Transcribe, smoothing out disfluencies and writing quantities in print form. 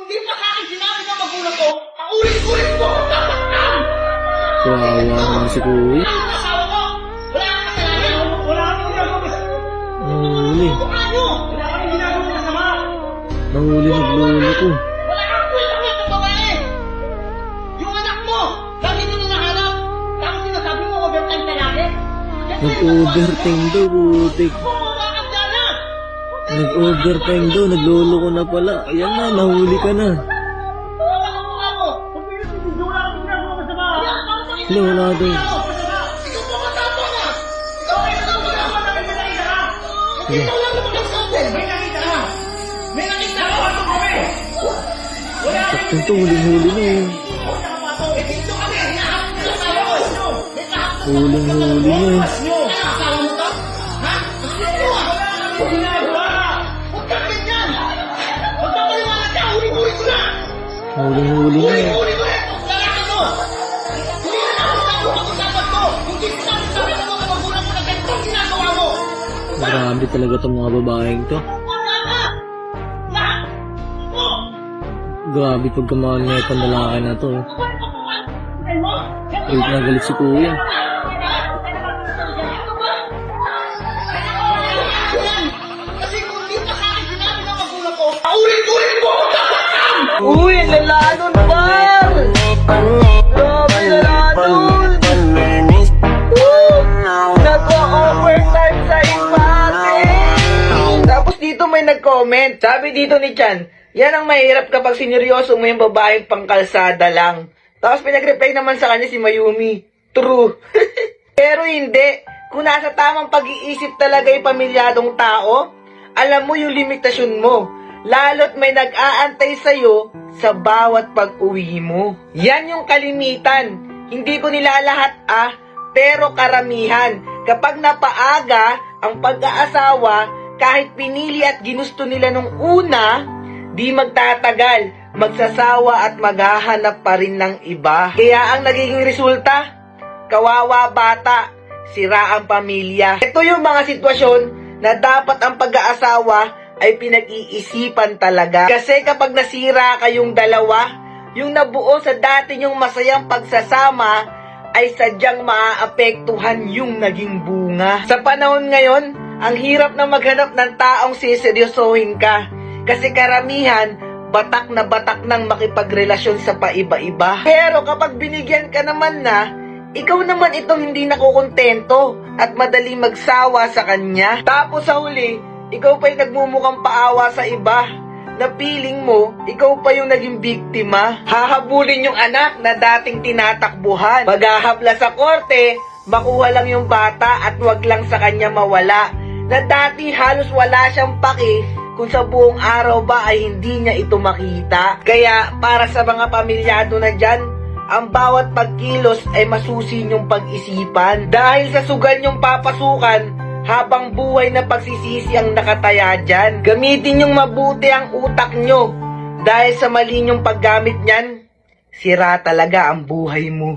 hindi pa sa akin sinabi ng magulang ko, ang ulit-ulit mo ako tataktan! Kawawa naman si kuya. Ang asawa ko, wala kang kasalanan. Wala kang ginagawa masama. Nahuli. Mukha nyo! Wala kang ginagawa masama. Nahuli naglolo ko. Wala kang kwenta-kwenta babae! Yung anak mo, lagi nyo nahanap. Tapos sinasabi mo, overtime ka lagi. Nag-overtime daw, butik. Bumaba ka dyan na! Nag-overtime daw, naglolo ko na pala. Ayan na, nahuli ka na. Wala kang mukha mo! Kung pinag-ibig, wala kang ginagawa masama. Wala, wala daw. Ikaw po matapang na! Ikaw ay matapang na! May nakita ka! Ikaw lang naman nagsabi! May nakita ka! May nakita ka! Ano kami? Wala kang Sakto to, huling-huli na eh. dito kami! Hinahanap ko sa asawa ko! May kahapon Huling-huli na eh. nyo! Ano, asawa mo to? Ha? Ano ah? Huwag ginagawa! Huwag kang ganyan! Huwag kang maliwanag ka! Huli-huli ko na! Huling-huli na eh. Huli-huli ko na itong lalaki mo! Hindi na ako pag-usapan ko! Hindi sinabi sa akin ng mga magulang mo na ganito ang ginagawa mo! Grabe talaga itong mga babaeng to. Wala ka! Lahat! Ito! Grabe pagkamahal na itong lalaki na to. Ano pa mo? Galit na galit si kuya. Kasi kung hindi pa sa akin sinabi ng magulang ko, paulit-ulit mo ako tataktan! Uy, lalanon par! Grabe lalanon! Nag-overtime sa empate! Tapos dito may nag-comment. Sabi dito ni Chan, yan ang mahirap kapag sineryoso mo yung babaeng pangkalsada lang. Tapos pinag-reply naman sa kanya si Mayumi. True. Pero hindi. Kung nasa tamang pag-iisip talaga yung pamilyadong tao, alam mo yung limitasyon mo. Lalo't may nag-aantay sa'yo sa bawat pag-uwi mo. Yan yung kalimitan. Hindi ko nilalahat pero karamihan. Kapag napaaga ang pag-aasawa, kahit pinili at ginusto nila nung una, di magtatagal, magsasawa at maghahanap pa rin ng iba. Kaya ang nagiging resulta, kawawa bata, sira ang pamilya. Ito yung mga sitwasyon na dapat ang pag-aasawa ay pinag-iisipan talaga. Kasi kapag nasira kayong dalawa, yung nabuo sa dati nyong masayang pagsasama ay sadyang maaapektuhan yung naging bunga. Sa panahon ngayon, ang hirap na maghanap ng taong siseryosohin ka. Kasi karamihan, batak nang makipagrelasyon sa paiba-iba. Pero kapag binigyan ka naman na, ikaw naman itong hindi nakukontento at madali magsawa sa kanya. Tapos sa huli, ikaw pa'y nagmumukhang paawa sa iba na feeling mo, ikaw pa yung naging biktima. Hahabulin yung anak na dating tinatakbuhan. Maghahapla sa korte, makuha lang yung bata at wag lang sa kanya mawala. Na dati halos wala siyang paki kung sa buong araw ba ay hindi niya ito makita. Kaya para sa mga pamilyado na dyan, ang bawat pagkilos ay masusi niyong pag-isipan. Dahil sa sugal niyong papasukan, habang buhay na pagsisisi ang nakataya dyan. Gamitin niyong mabuti ang utak niyo. Dahil sa mali niyong paggamit niyan, sira talaga ang buhay mo.